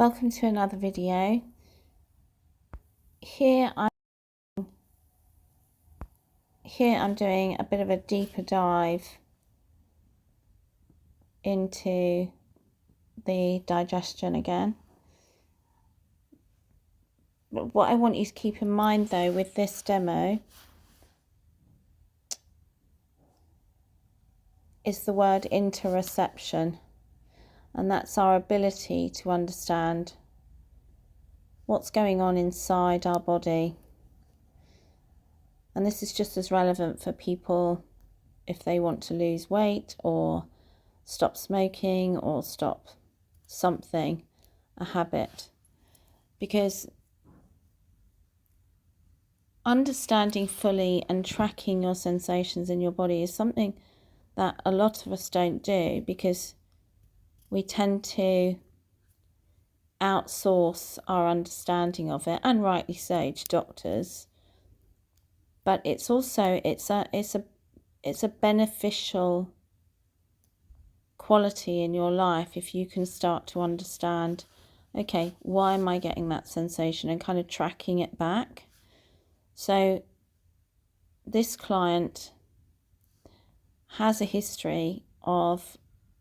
Welcome to another video. Here I'm doing a bit of a deeper dive into the digestion again. But what I want you to keep in mind though with this demo is the word interoception, and that's our ability to understand what's going on inside our body. And this is just as relevant for people if they want to lose weight or stop smoking or stop something, a habit, because understanding fully and tracking your sensations in your body is something that a lot of us don't do because we tend to outsource our understanding of it, and rightly so, to doctors. But it's also it's a beneficial quality in your life if you can start to understand, okay, why am I getting that sensation, and kind of tracking it back. So this client has a history of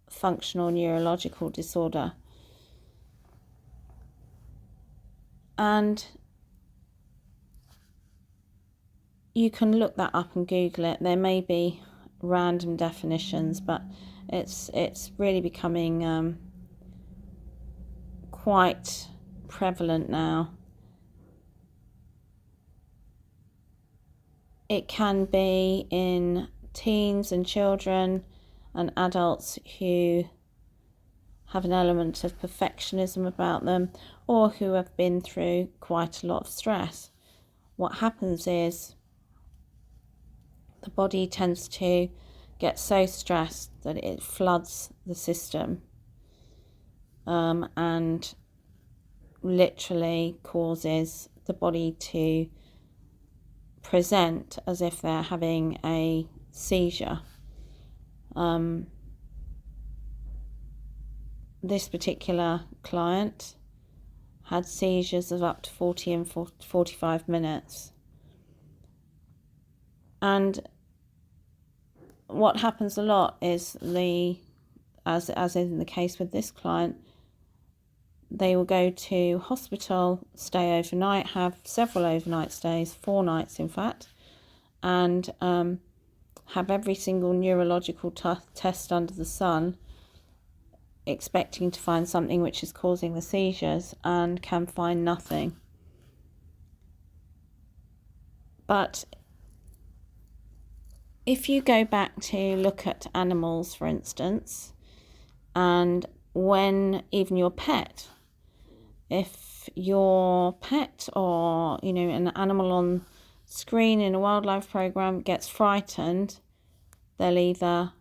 functional neurological disorder, and you can look that up and Google it. There may be random definitions, but it's really becoming quite prevalent now. It can be in teens and children and adults who have an element of perfectionism about them, or who have been through quite a lot of stress. What happens is the body tends to get so stressed that it floods the system and literally causes the body to present as if they're having a seizure. This particular client had seizures of up to 40 and 45 minutes. And what happens a lot is as in the case with this client, they will go to hospital, stay overnight, have several overnight stays, 4 nights in fact, and have every single neurological test under the sun, expecting to find something which is causing the seizures, and can find nothing. But if you go back to look at animals, for instance, and when even your pet, if your pet or an animal on screen in a wildlife program gets frightened, they'll either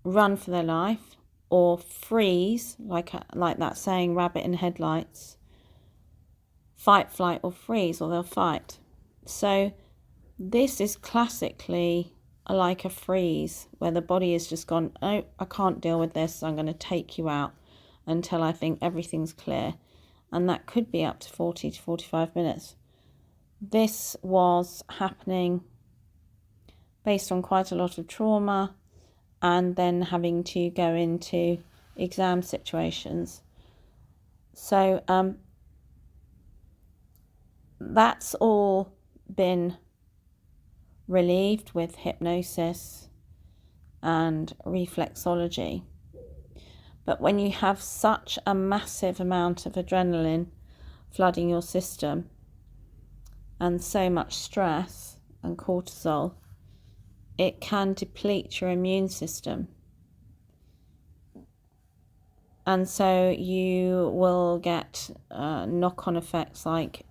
run for their life or freeze, like that saying, rabbit in headlights, fight, flight or freeze, or they'll fight. So this is classically like a freeze, where the body has just gone, oh, I can't deal with this, I'm going to take you out until I think everything's clear. And that could be up to 40 to 45 minutes. This was happening based on quite a lot of trauma, and then having to go into exam situations. So that's all been relieved with hypnosis and reflexology. But when you have such a massive amount of adrenaline flooding your system, and so much stress and cortisol, it can deplete your immune system. And so you will get knock-on effects like,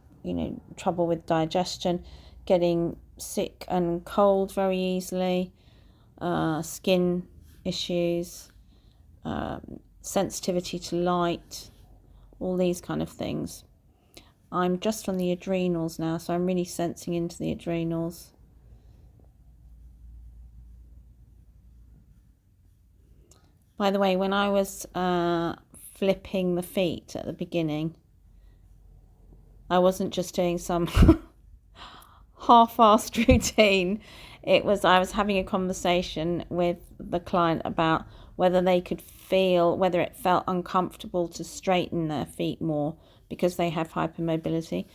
trouble with digestion, getting sick and cold very easily, skin issues, sensitivity to light, all these kind of things. I'm just on the adrenals now, so I'm really sensing into the adrenals. By the way, when I was flipping the feet at the beginning, I wasn't just doing some half-assed routine. I was having a conversation with the client about whether they could feel, whether it felt uncomfortable to straighten their feet more because they have hypermobility,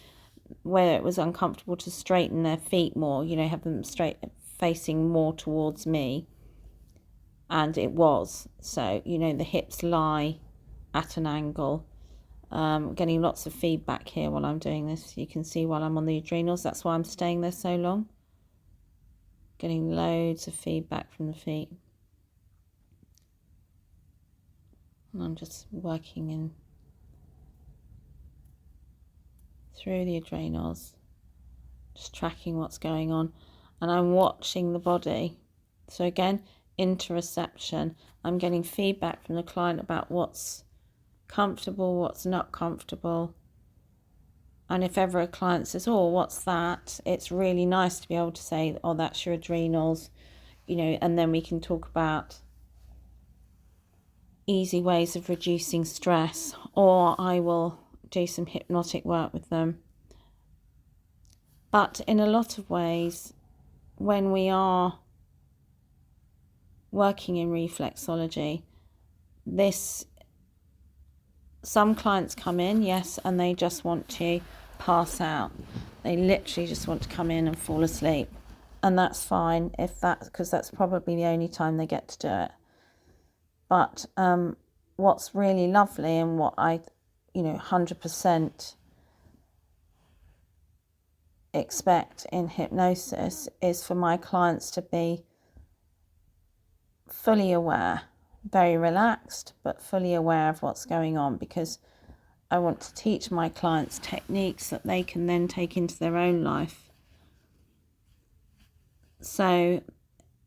whether it was uncomfortable to straighten their feet more, have them straight facing more towards me. And it was. So, the hips lie at an angle. Getting lots of feedback here while I'm doing this. You can see while I'm on the adrenals, that's why I'm staying there so long. Getting loads of feedback from the feet. And I'm just working in through the adrenals, just tracking what's going on. And I'm watching the body. So again, interoception. I'm getting feedback from the client about what's comfortable, what's not comfortable. And if ever a client says, oh, what's that? It's really nice to be able to say, oh, that's your adrenals, and then we can talk about easy ways of reducing stress, or I will do some hypnotic work with them. But in a lot of ways, when we are working in reflexology, some clients come in, yes, and they just want to pass out. They literally just want to come in and fall asleep. And that's fine because that's probably the only time they get to do it. But what's really lovely and what I, 100% expect in hypnosis is for my clients to be fully aware, very relaxed, but fully aware of what's going on, because I want to teach my clients techniques that they can then take into their own life. So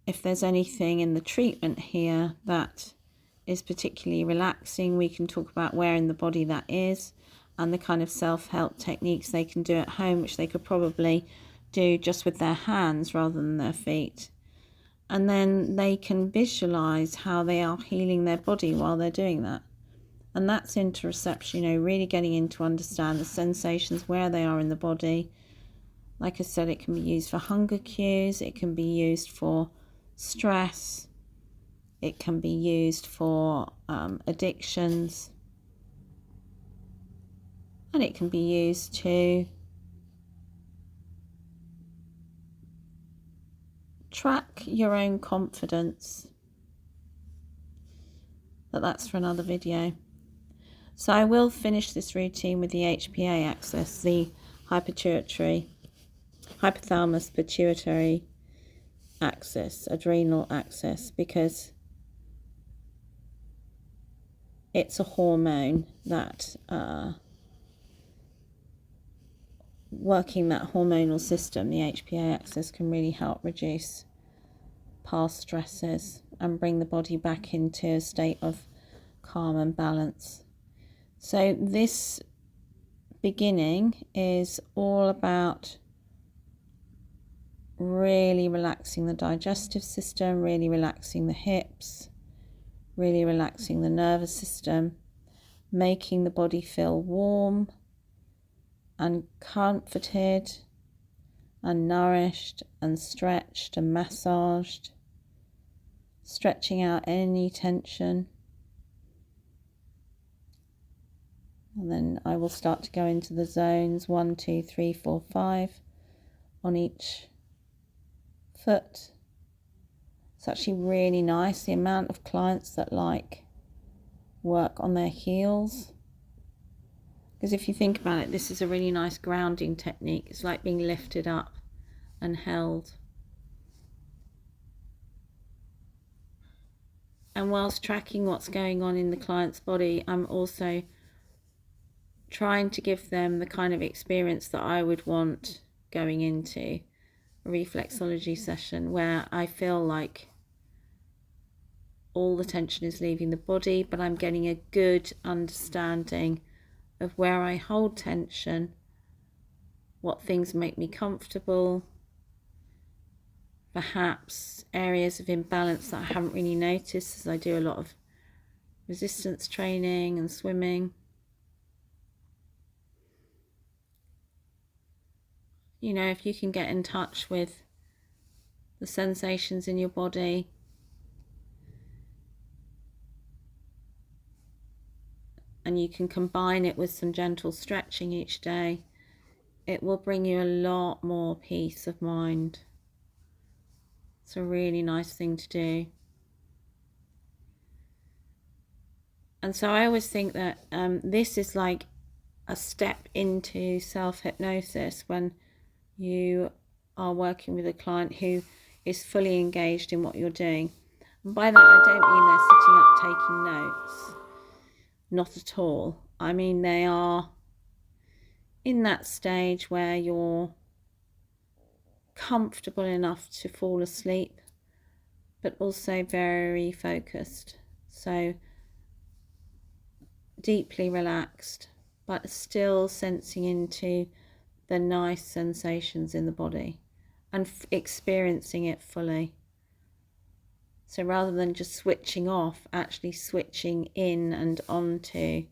if there's anything in the treatment here that is particularly relaxing, we can talk about where in the body that is and the kind of self-help techniques they can do at home, which they could probably do just with their hands rather than their feet. And then they can visualize how they are healing their body while they're doing that. And that's interoception, really getting in to understand the sensations, where they are in the body. Like I said, it can be used for hunger cues, it can be used for stress, it can be used for addictions, and it can be used to track your own confidence. But that's for another video. So I will finish this routine with the HPA axis, the hypothalamus pituitary axis, adrenal axis, because it's a hormone that working that hormonal system, the HPA axis, can really help reduce past stresses and bring the body back into a state of calm and balance. So this beginning is all about really relaxing the digestive system, really relaxing the hips, really relaxing the nervous system, making the body feel warm and comforted and nourished and stretched and massaged, stretching out any tension. And then I will start to go into the zones 1, 2, 3, 4, 5 on each foot. It's actually really nice, the amount of clients that like work on their heels. Because if you think about it, this is a really nice grounding technique. It's like being lifted up and held. And whilst tracking what's going on in the client's body, I'm also trying to give them the kind of experience that I would want going into a reflexology session, where I feel like all the tension is leaving the body, but I'm getting a good understanding of where I hold tension, what things make me comfortable, perhaps areas of imbalance that I haven't really noticed, as I do a lot of resistance training and swimming. you know, if you can get in touch with the sensations in your body, and you can combine it with some gentle stretching each day, it will bring you a lot more peace of mind. It's a really nice thing to do. And so I always think that this is like a step into self-hypnosis when you are working with a client who is fully engaged in what you're doing. And by that, I don't mean they're sitting up taking notes. Not at all. I mean, they are in that stage where you're comfortable enough to fall asleep, but also very focused. So deeply relaxed, but still sensing into the nice sensations in the body and experiencing it fully. So rather than just switching off, actually switching in and onto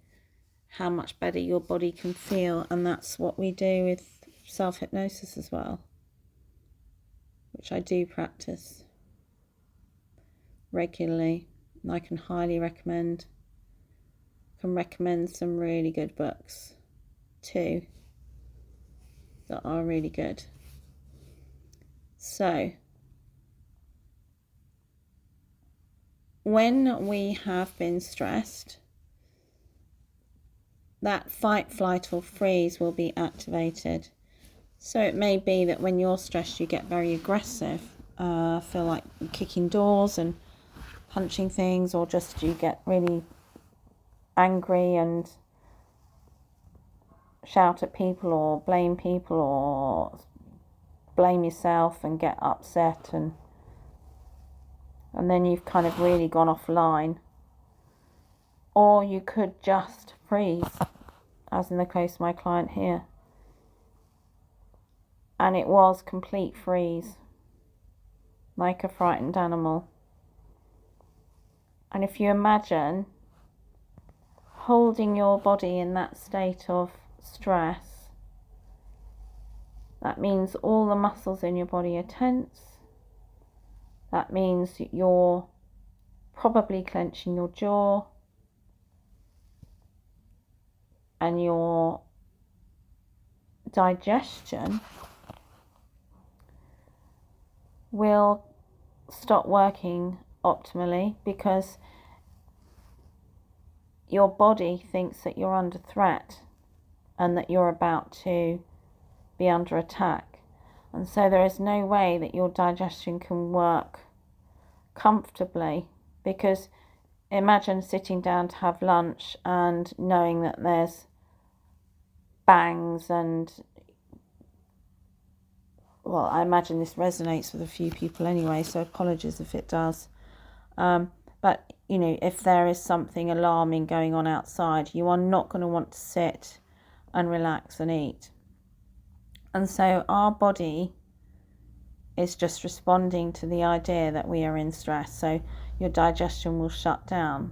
how much better your body can feel. And that's what we do with self-hypnosis as well, which I do practice regularly, and I can highly recommend. I can recommend some really good books too that are really good. So when we have been stressed, that fight, flight or freeze will be activated. So it may be that when you're stressed you get very aggressive, feel like kicking doors and punching things, or just you get really angry and shout at people or blame people or blame yourself and get upset, and then you've kind of really gone offline. Or you could just freeze, as in the case of my client here. And it was complete freeze, like a frightened animal. And if you imagine holding your body in that state of stress, that means all the muscles in your body are tense. That means you're probably clenching your jaw, and your digestion will stop working optimally, because your body thinks that you're under threat and that you're about to be under attack. And so there is no way that your digestion can work comfortably, because imagine sitting down to have lunch and knowing that there's bangs and, well, I imagine this resonates with a few people anyway, so apologies if it does. But, you know, if there is something alarming going on outside, you are not going to want to sit and relax and eat. And so our body is just responding to the idea that we are in stress. So your digestion will shut down,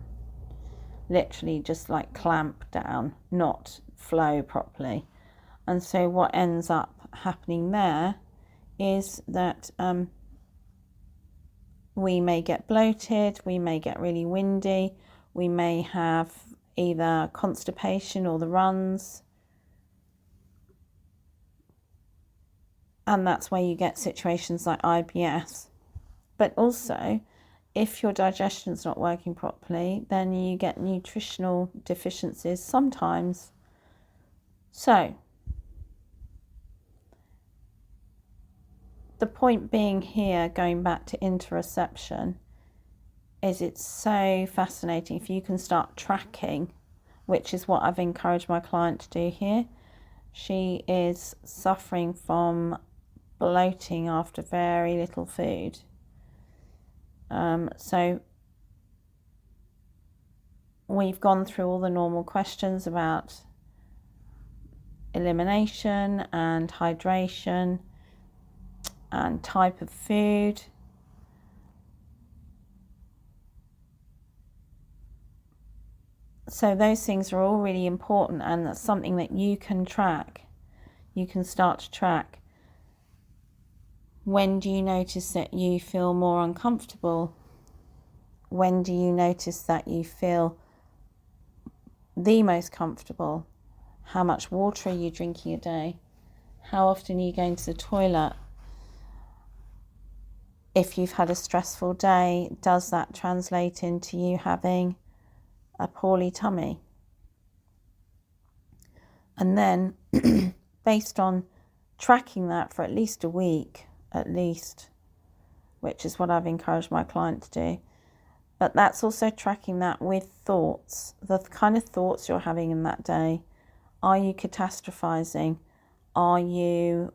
literally just like clamp down, not flow properly. And so what ends up happening there is that we may get bloated, we may get really windy, we may have either constipation or the runs. And that's where you get situations like IBS. But also, if your digestion's not working properly, then you get nutritional deficiencies sometimes. So, the point being here, going back to interoception, is it's so fascinating if you can start tracking, which is what I've encouraged my client to do here. She is suffering from bloating after very little food. So we've gone through all the normal questions about elimination and hydration and type of food. So those things are all really important, and that's something that you can track. You can start to track. When do you notice that you feel more uncomfortable? When do you notice that you feel the most comfortable? How much water are you drinking a day? How often are you going to the toilet? If you've had a stressful day, does that translate into you having a poorly tummy? And then, based on tracking that for at least a week, which is what I've encouraged my client to do, but that's also tracking that with thoughts, the kind of thoughts you're having in that day. Are you catastrophizing? Are you,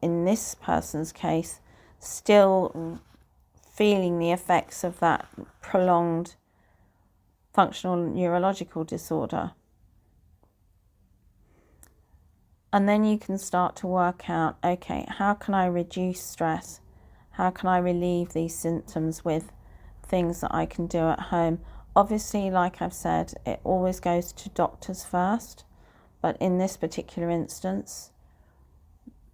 in this person's case, still feeling the effects of that prolonged functional neurological disorder? And then you can start to work out, okay, how can I reduce stress? How can I relieve these symptoms with things that I can do at home? Obviously, like I've said, it always goes to doctors first. But in this particular instance,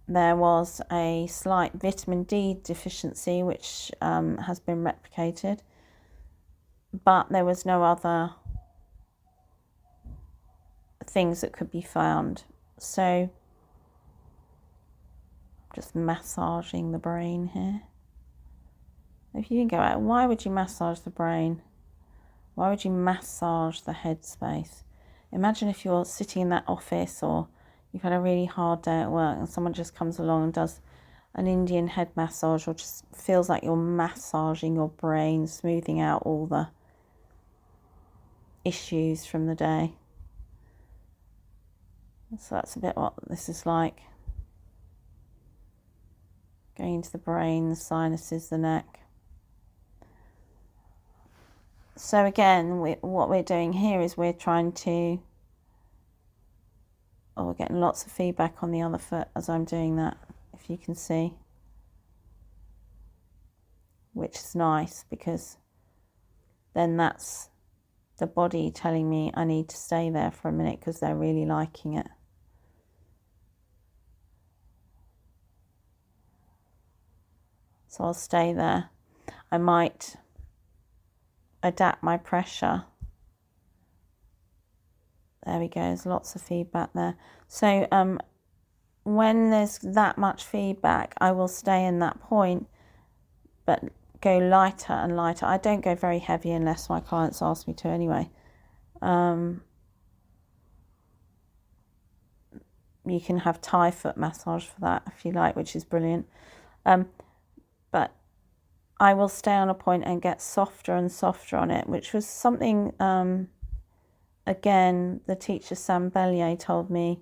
there was a slight vitamin D deficiency, which has been replicated. But there was no other things that could be found. So, just massaging the brain here. If you think about it, why would you massage the brain? Why would you massage the headspace? Imagine if you're sitting in that office or you've had a really hard day at work and someone just comes along and does an Indian head massage, or just feels like you're massaging your brain, smoothing out all the issues from the day. So that's a bit what this is like. Going into the brain, the sinuses, the neck. So again, what we're doing here is we're trying to... Oh, we're getting lots of feedback on the other foot as I'm doing that, if you can see. Which is nice, because then that's the body telling me I need to stay there for a minute because they're really liking it. So I'll stay there. I might adapt my pressure. There we go, there's lots of feedback there. So when there's that much feedback, I will stay in that point, but go lighter and lighter. I don't go very heavy unless my clients ask me to anyway. You can have Thai foot massage for that if you like, which is brilliant. But I will stay on a point and get softer and softer on it, which was something, again, the teacher Sam Bellier told me,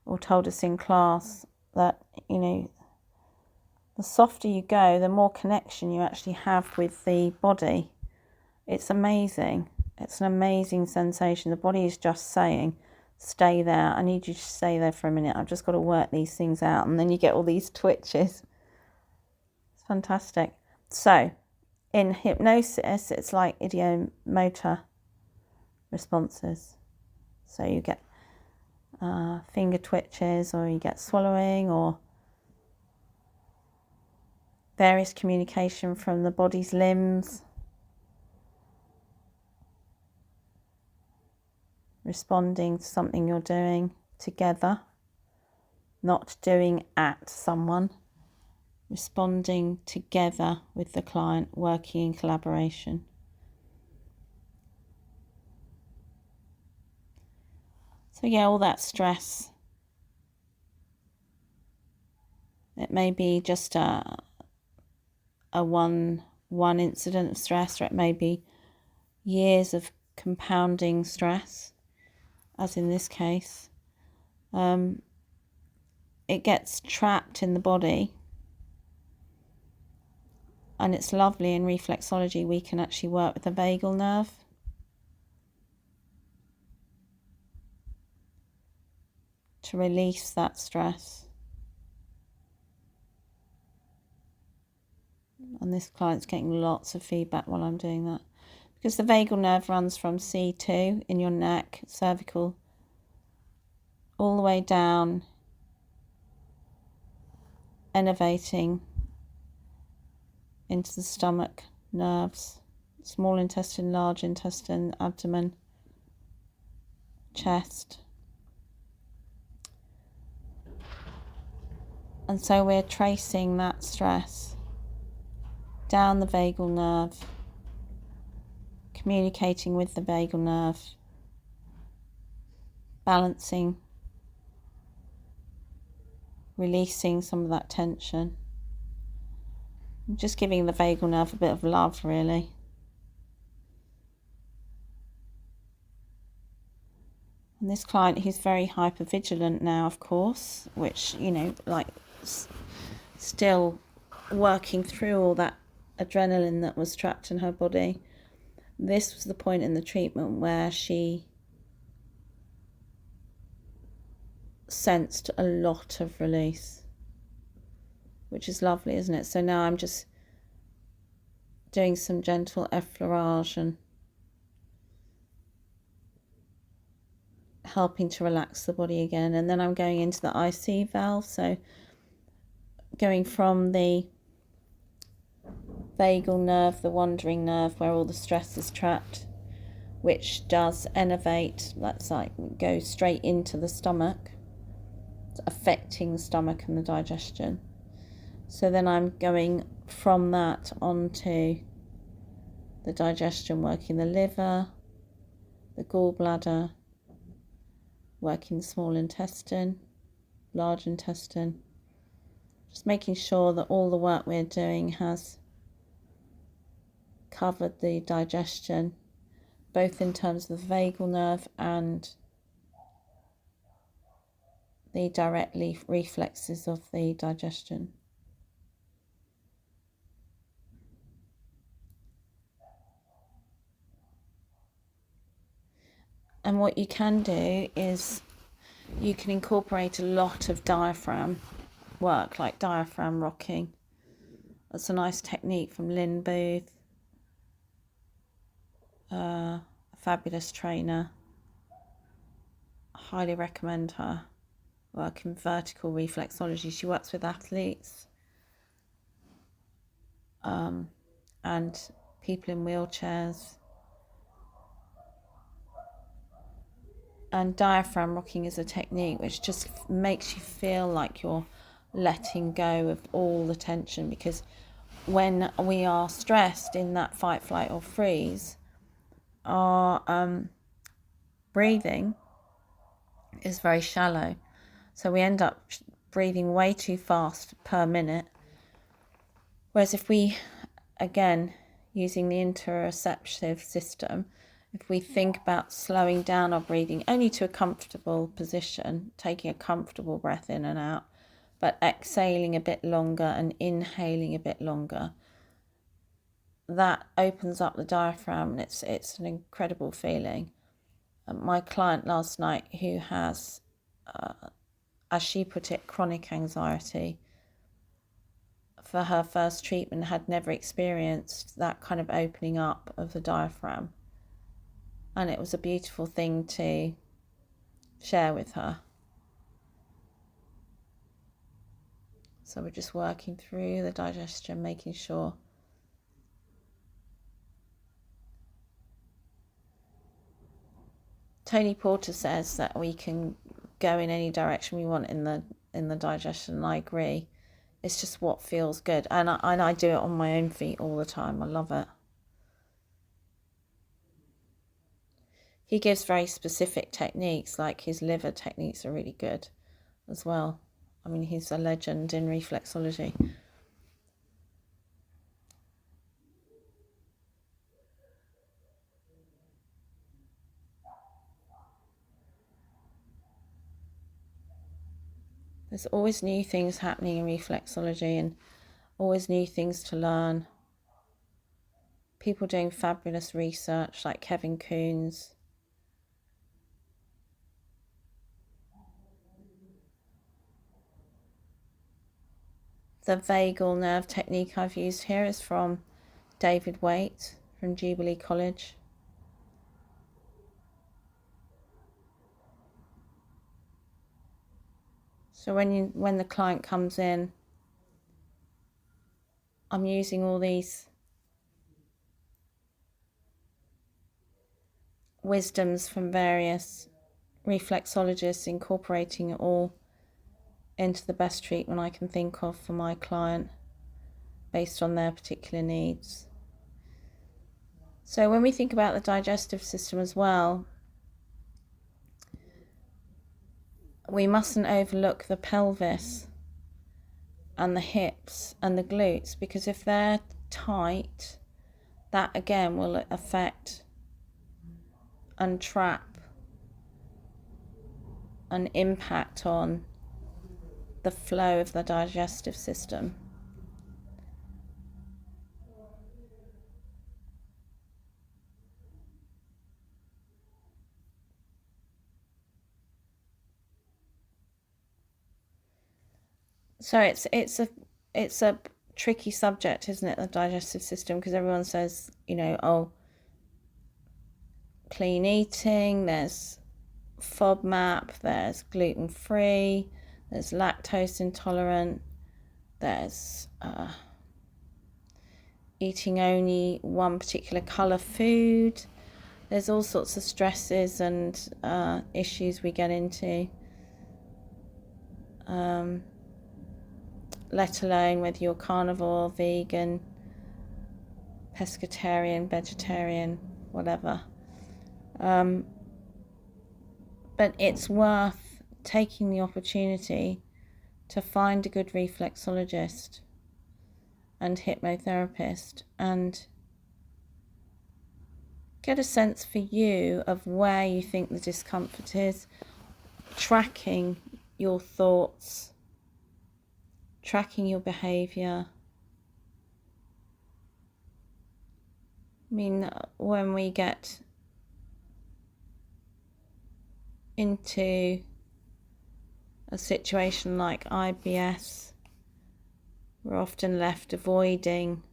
or told us in class, that, you know, the softer you go, the more connection you actually have with the body. It's amazing. It's an amazing sensation. The body is just saying, stay there. I need you to stay there for a minute. I've just got to work these things out. And then you get all these twitches. It's fantastic. So, in hypnosis, it's like idiomotor responses. So you get finger twitches, or you get swallowing, or various communication from the body's limbs, responding to something you're doing together, not doing at someone, responding together with the client, working in collaboration. So yeah, all that stress. It may be just a one incident of stress, or it may be years of compounding stress, as in this case. It gets trapped in the body, and it's lovely. In reflexology, we can actually work with the vagal nerve. To release that stress. And this client's getting lots of feedback while I'm doing that, because the vagal nerve runs from C2 in your neck, cervical, all the way down innervating into the stomach, nerves, small intestine, large intestine, abdomen, chest. And so we're tracing that stress down the vagal nerve, communicating with the vagal nerve, balancing, releasing some of that tension. Just giving the vagal nerve a bit of love, really. And this client, he's very hypervigilant now, of course, which, still working through all that adrenaline that was trapped in her body. This was the point in the treatment where she sensed a lot of release, which is lovely, isn't it? So now I'm just doing some gentle effleurage and helping to relax the body again. And then I'm going into the IC valve, so going from the vagal nerve, the wandering nerve where all the stress is trapped, which does innervate, that's like go straight into the stomach, affecting the stomach and the digestion. So then I'm going from that onto the digestion, working the liver, the gallbladder, working the small intestine, large intestine, just making sure that all the work we're doing has covered the digestion, both in terms of the vagal nerve and the direct reflexes of the digestion. And what you can do is you can incorporate a lot of diaphragm work, like diaphragm rocking. That's a nice technique from Lynn Booth, a fabulous trainer. I highly recommend her work in vertical reflexology. She works with athletes and people in wheelchairs. And diaphragm rocking is a technique which just makes you feel like you're letting go of all the tension, because when we are stressed in that fight, flight or freeze, our breathing is very shallow. So we end up breathing way too fast per minute. Whereas if we, again, using the interoceptive system, if we think about slowing down our breathing only to a comfortable position, taking a comfortable breath in and out, but exhaling a bit longer and inhaling a bit longer, that opens up the diaphragm, and it's an incredible feeling. My client last night, who has, as she put it, chronic anxiety, for her first treatment had never experienced that kind of opening up of the diaphragm. And it was a beautiful thing to share with her. So we're just working through the digestion, making sure Tony Porter says that we can go in any direction we want in the digestion, and I agree. It's just what feels good, and I do it on my own feet all the time. I love it. He gives very specific techniques, like his liver techniques are really good as well. I mean, he's a legend in reflexology. There's always new things happening in reflexology and always new things to learn. People doing fabulous research like Kevin Coons. The vagal nerve technique I've used here is from David Waite from Jubilee College. So when the client comes in, I'm using all these wisdoms from various reflexologists, incorporating it all into the best treatment I can think of for my client based on their particular needs. So when we think about the digestive system as well, we mustn't overlook the pelvis and the hips and the glutes, because if they're tight, that again will affect and trap and impact on the flow of the digestive system. So it's a tricky subject, isn't it, the digestive system, because everyone says, oh, clean eating, there's FODMAP, there's gluten-free, there's lactose intolerant, there's eating only one particular colour food. There's all sorts of stresses and issues we get into, let alone whether you're carnivore, vegan, pescatarian, vegetarian, whatever. But it's worth taking the opportunity to find a good reflexologist and hypnotherapist and get a sense for you of where you think the discomfort is, tracking your thoughts, tracking your behaviour. I mean, when we get into a situation like IBS, we're often left avoiding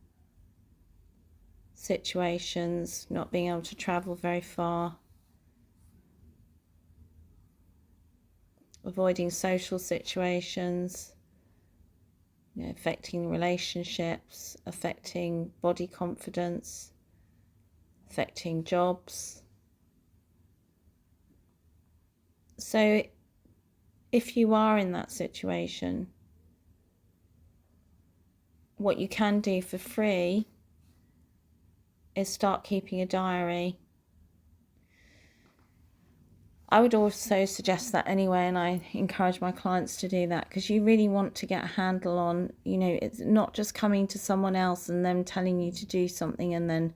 situations, not being able to travel very far, avoiding social situations, affecting relationships, affecting body confidence, affecting jobs. So if you are in that situation, what you can do for free is start keeping a diary. I would also suggest that anyway, and I encourage my clients to do that, because you really want to get a handle on, it's not just coming to someone else and them telling you to do something and then,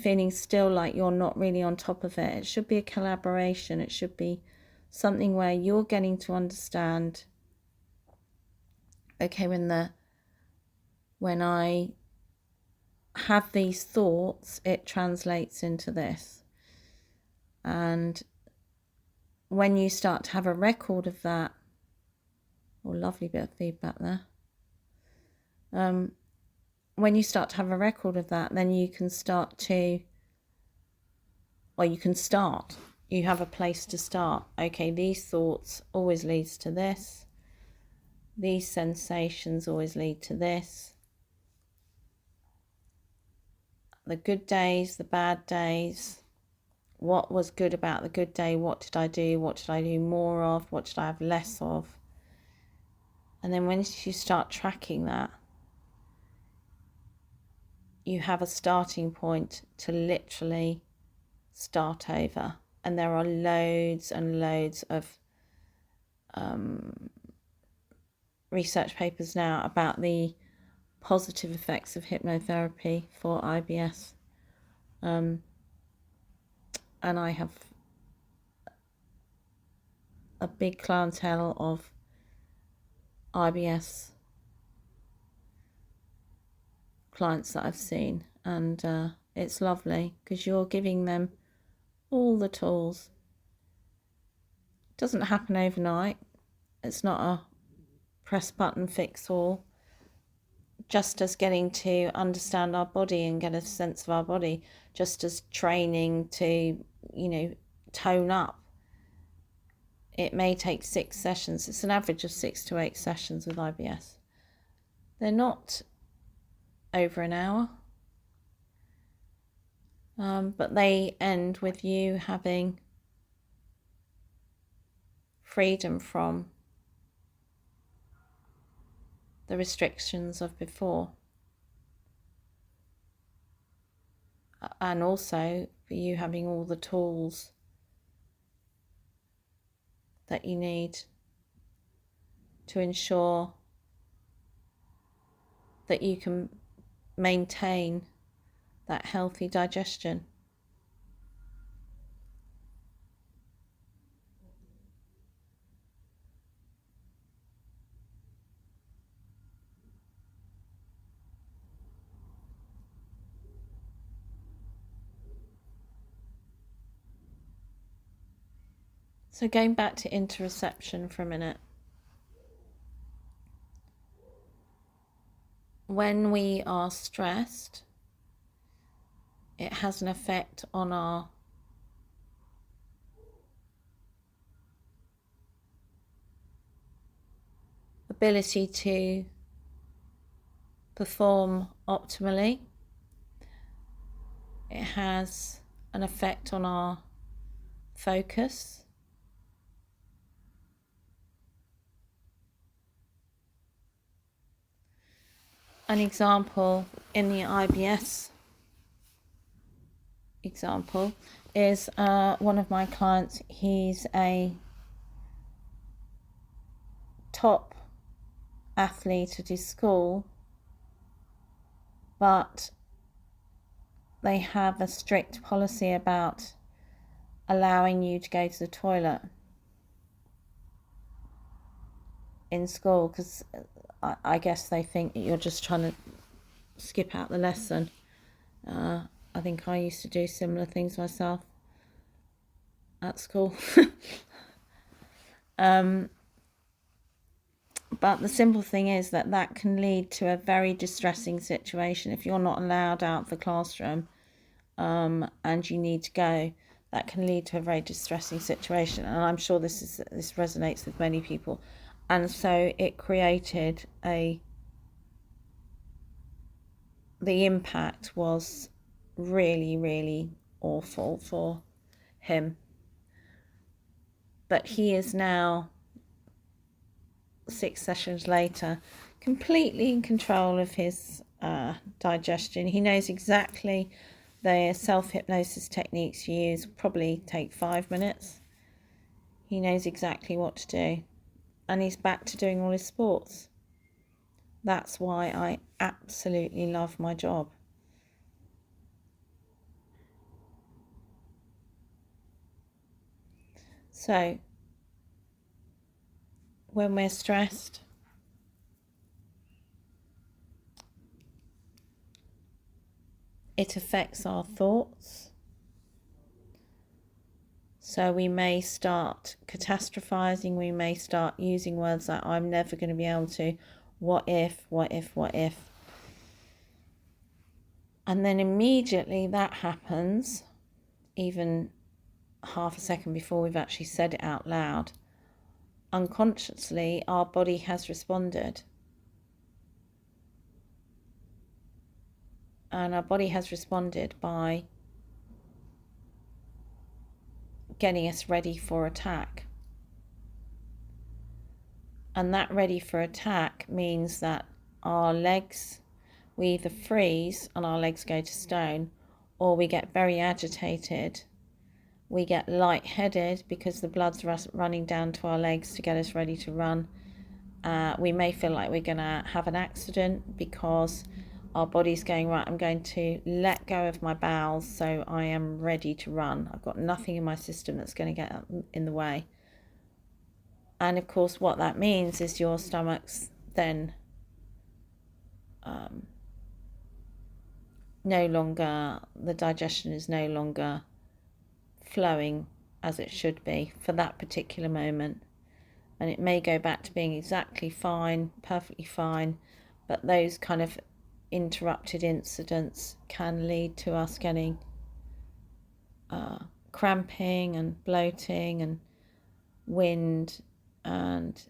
feeling still like you're not really on top of it. It should be a collaboration. It should be something where you're getting to understand, okay, when I have these thoughts, it translates into this. And when you start to have a record of that, lovely bit of feedback there. When you start to have a record of that, then you can you have a place to start. Okay, these thoughts always leads to this. These sensations always lead to this. The good days, the bad days. What was good about the good day? What did I do? What did I do more of? What did I have less of? And then once you start tracking that, you have a starting point to literally start over. And there are loads and loads of research papers now about the positive effects of hypnotherapy for IBS. And I have a big clientele of IBS clients that I've seen, and it's lovely because you're giving them all the tools. It doesn't happen overnight. It's not a press button fix all. Just as getting to understand our body and get a sense of our body, just as training to, tone up. It may take 6 sessions. It's an average of 6 to 8 sessions with IBS. They're not over an hour. But they end with you having freedom from the restrictions of before. And also for you having all the tools that you need to ensure that you can maintain that healthy digestion. So going back to interoception for a minute. When we are stressed, it has an effect on our ability to perform optimally. It has an effect on our focus. An example in the IBS example is one of my clients. He's a top athlete at his school, but they have a strict policy about allowing you to go to the toilet in school, because I guess they think that you're just trying to skip out the lesson. I think I used to do similar things myself at school. But the simple thing is that can lead to a very distressing situation. If you're not allowed out of the classroom and you need to go, that can lead to a very distressing situation. And I'm sure this resonates with many people. And so it created the impact was really, really awful for him. But he is now, 6 sessions later, completely in control of his digestion. He knows exactly the self-hypnosis techniques you use, probably take 5 minutes. He knows exactly what to do. And he's back to doing all his sports. That's why I absolutely love my job. So, when we're stressed, it affects our thoughts. So we may start catastrophizing, we may start using words like, I'm never going to be able to, what if. And then immediately that happens, even half a second before we've actually said it out loud, unconsciously our body has responded. And our body has responded by getting us ready for attack. And that ready for attack means that our legs, we either freeze and our legs go to stone, or we get very agitated. We get lightheaded because the blood's running down to our legs to get us ready to run. We may feel like we're going to have an accident because our body's going, right, I'm going to let go of my bowels so I am ready to run. I've got nothing in my system that's going to get in the way. And of course what that means is your stomach's then no longer, the digestion is no longer flowing as it should be for that particular moment. And it may go back to being exactly fine, perfectly fine, but those kind of interrupted incidents can lead to us getting cramping and bloating and wind and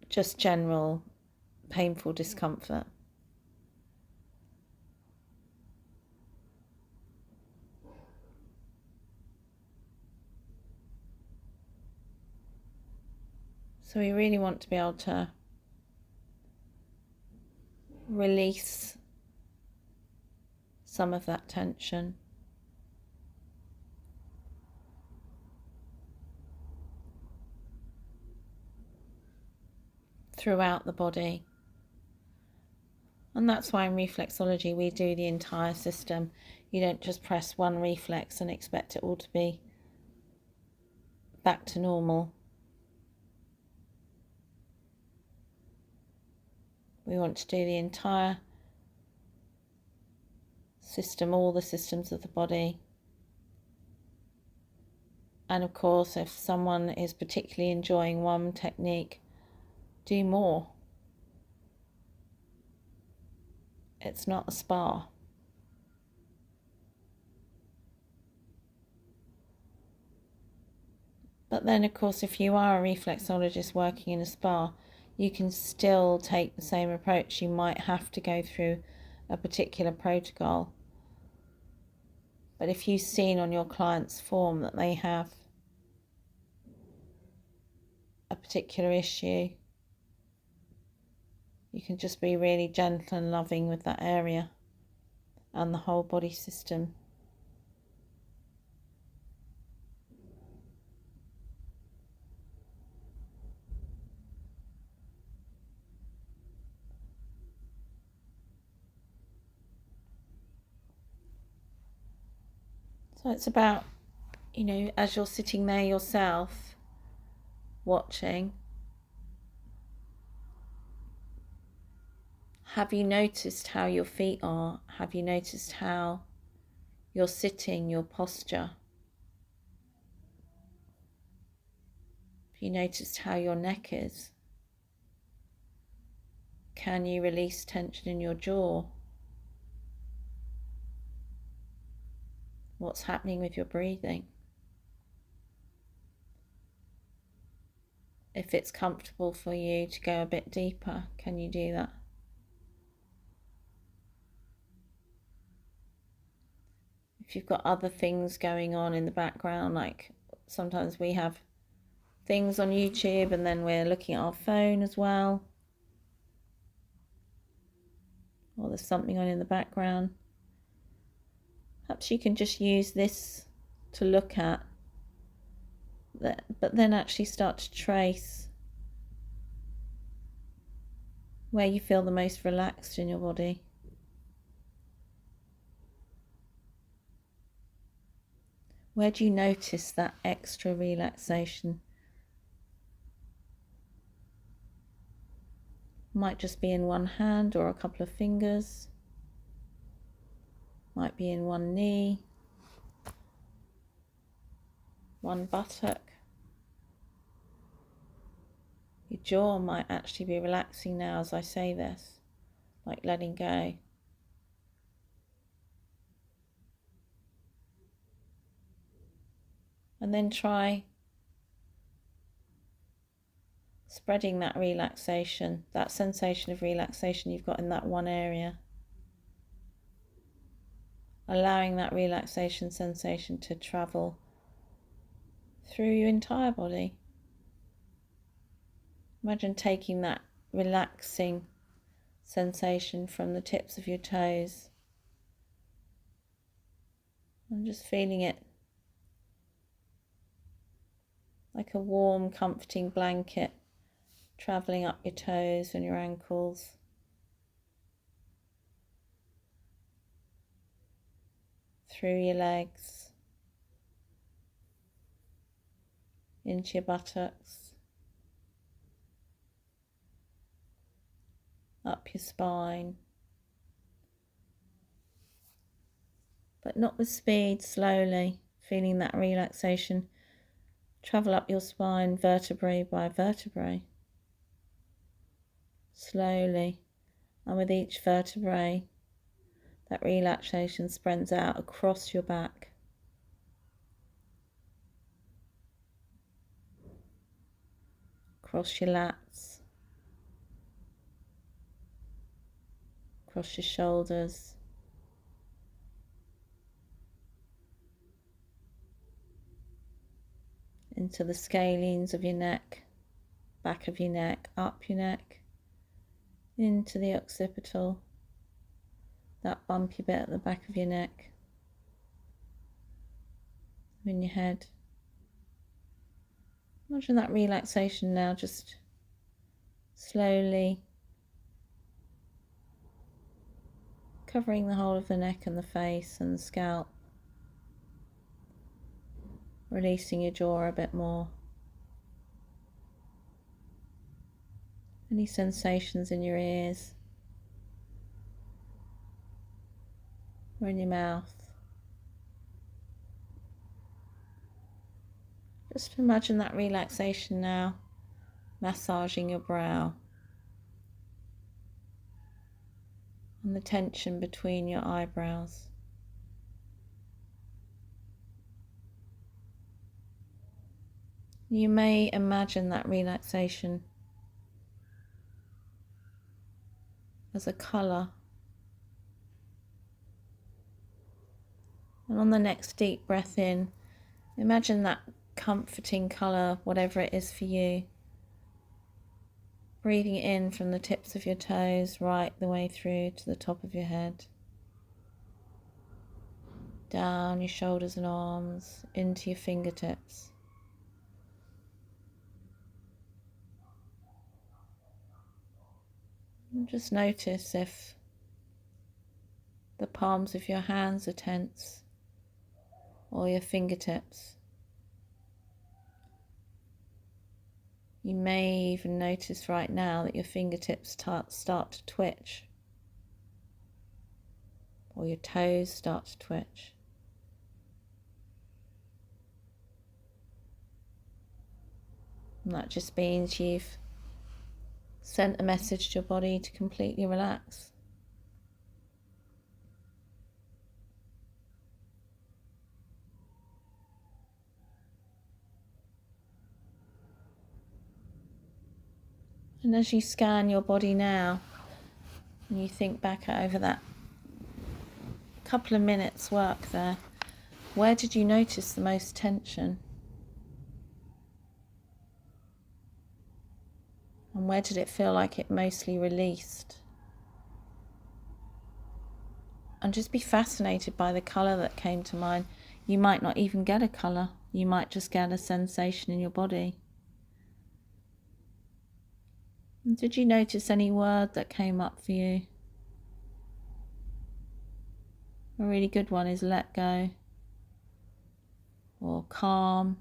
just general painful discomfort. So we really want to be able to release some of that tension. Throughout the body. And that's why in reflexology we do the entire system. You don't just press one reflex and expect it all to be back to normal. We want to do the entire system, all the systems of the body. And of course, if someone is particularly enjoying one technique, do more. It's not a spa. But then, of course, if you are a reflexologist working in a spa, you can still take the same approach. You might have to go through a particular protocol. But if you've seen on your client's form that they have a particular issue, you can just be really gentle and loving with that area and the whole body system. So it's about, as you're sitting there yourself, watching, have you noticed how your feet are? Have you noticed how you're sitting, your posture? Have you noticed how your neck is? Can you release tension in your jaw? What's happening with your breathing? If it's comfortable for you to go a bit deeper, can you do that? If you've got other things going on in the background, like sometimes we have things on YouTube and then we're looking at our phone as well, or there's something on in the background, perhaps you can just use this to look at that, but then actually start to trace where you feel the most relaxed in your body. Where do you notice that extra relaxation? Might just be in one hand or a couple of fingers. Might be in one knee, one buttock. Your jaw might actually be relaxing now as I say this, like letting go. And then try spreading that relaxation, that sensation of relaxation you've got in that one area. Allowing that relaxation sensation to travel through your entire body. Imagine taking that relaxing sensation from the tips of your toes and just feeling it like a warm, comforting blanket travelling up your toes and your ankles. Through your legs, into your buttocks, up your spine, but not with speed, slowly, feeling that relaxation travel up your spine, vertebrae by vertebrae, slowly, and with each vertebrae, that relaxation spreads out across your back, across your lats, across your shoulders, into the scalenes of your neck, back of your neck, up your neck, into the occipital, that bumpy bit at the back of your neck, in your head. Imagine that relaxation now, just slowly covering the whole of the neck and the face and the scalp, releasing your jaw a bit more. Any sensations in your ears or in your mouth? Just imagine that relaxation now, massaging your brow and the tension between your eyebrows. You may imagine that relaxation as a colour. And on the next deep breath in, imagine that comforting colour, whatever it is for you. Breathing in from the tips of your toes right the way through to the top of your head. Down your shoulders and arms, into your fingertips. And just notice if the palms of your hands are tense or your fingertips. You may even notice right now that your fingertips start to twitch, or your toes start to twitch. And that just means you've sent a message to your body to completely relax. And as you scan your body now, and you think back over that couple of minutes work there, where did you notice the most tension? And where did it feel like it mostly released? And just be fascinated by the colour that came to mind. You might not even get a colour, you might just get a sensation in your body. And did you notice any word that came up for you? A really good one is let go, or calm,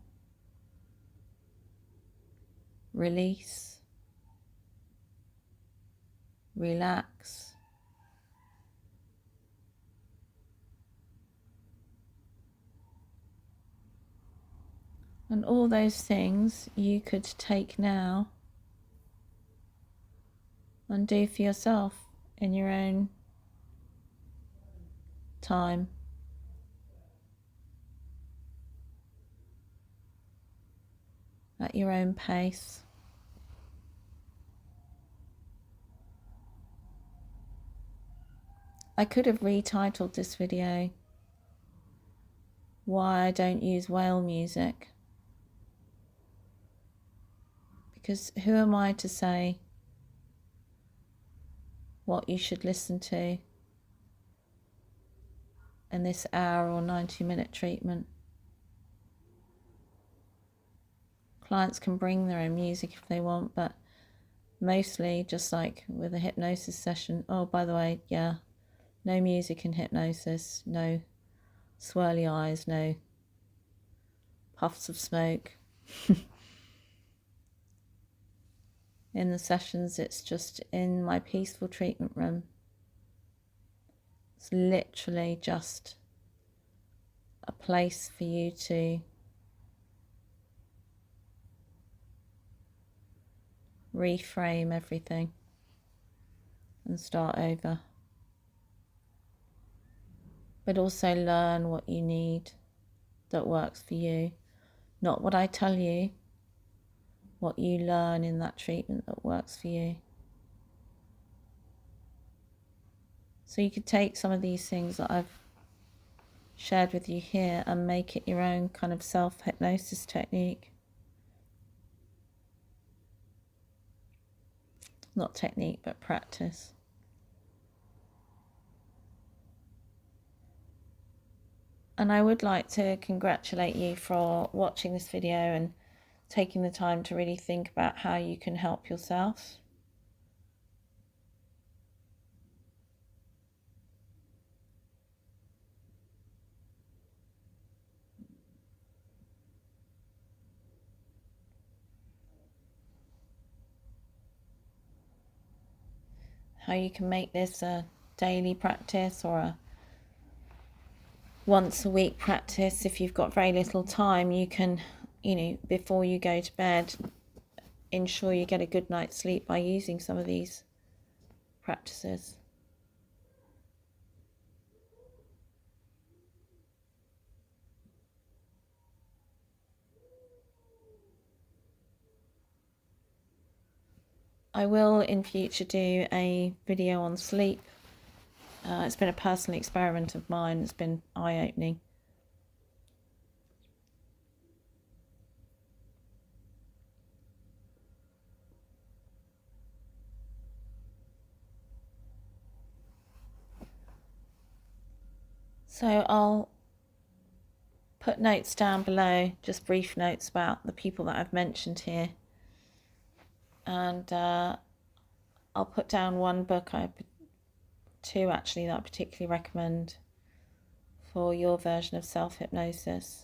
release, relax. And all those things you could take now and do for yourself in your own time. At your own pace. I could have retitled this video, Why I Don't Use Whale Music. Because who am I to say what you should listen to in this hour or 90-minute treatment? Clients can bring their own music if they want, but mostly, just like with a hypnosis session, oh, by the way, yeah, no music in hypnosis, no swirly eyes, no puffs of smoke. In the sessions, it's just in my peaceful treatment room. It's literally just a place for you to reframe everything and start over. But also learn what you need that works for you. Not what I tell you, what you learn in that treatment that works for you. So you could take some of these things that I've shared with you here and make it your own kind of self-hypnosis technique. Not technique, but practice. And I would like to congratulate you for watching this video and taking the time to really think about how you can help yourself. How you can make this a daily practice or a once a week practice. If you've got very little time, you can, before you go to bed, ensure you get a good night's sleep by using some of these practices. I will in future do a video on sleep. It's been a personal experiment of mine. It's been eye-opening. So I'll put notes down below, just brief notes about the people that I've mentioned here. And I'll put down one book, two actually, that I particularly recommend for your version of self-hypnosis.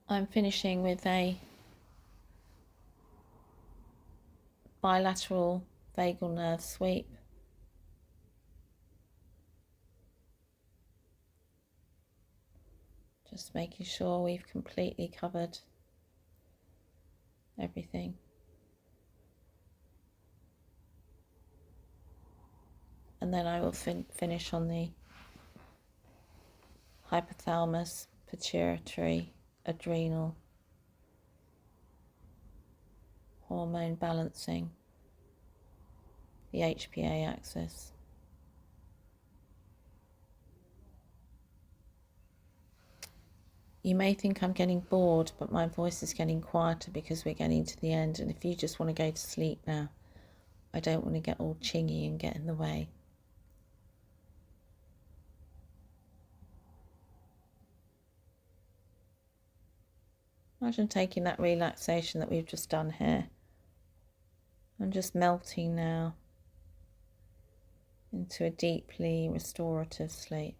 I'm finishing with a bilateral vagal nerve sweep. Just making sure we've completely covered everything. And then I will finish on the hypothalamus, pituitary, adrenal, hormone balancing, the HPA axis. You may think I'm getting bored, but my voice is getting quieter because we're getting to the end. And if you just want to go to sleep now, I don't want to get all chingy and get in the way. Imagine taking that relaxation that we've just done here and just melting now into a deeply restorative sleep.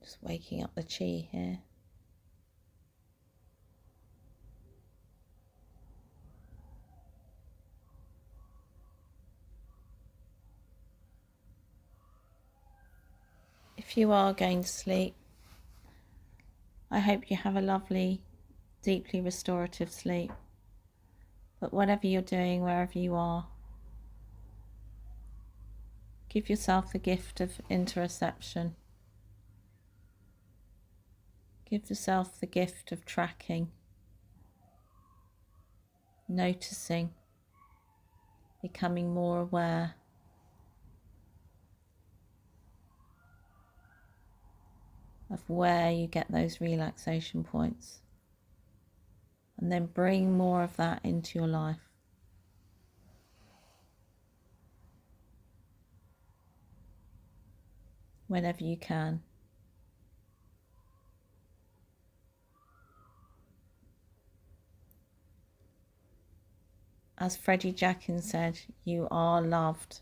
Just waking up the chi here. If you are going to sleep, I hope you have a lovely, deeply restorative sleep. But whatever you're doing, wherever you are, give yourself the gift of interoception. Give yourself the gift of tracking, noticing, becoming more aware. Of where you get those relaxation points. And then bring more of that into your life. Whenever you can. As Freddie Jackins said, you are loved.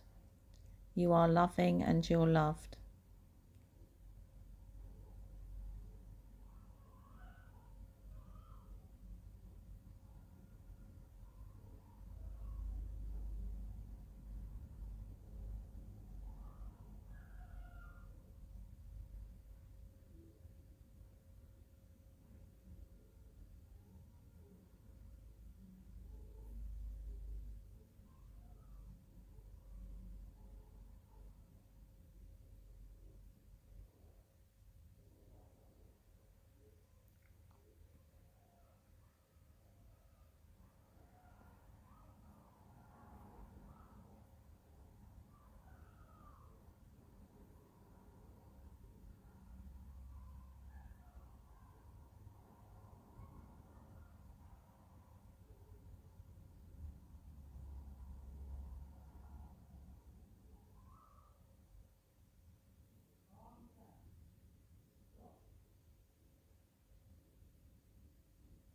You are loving and you're loved.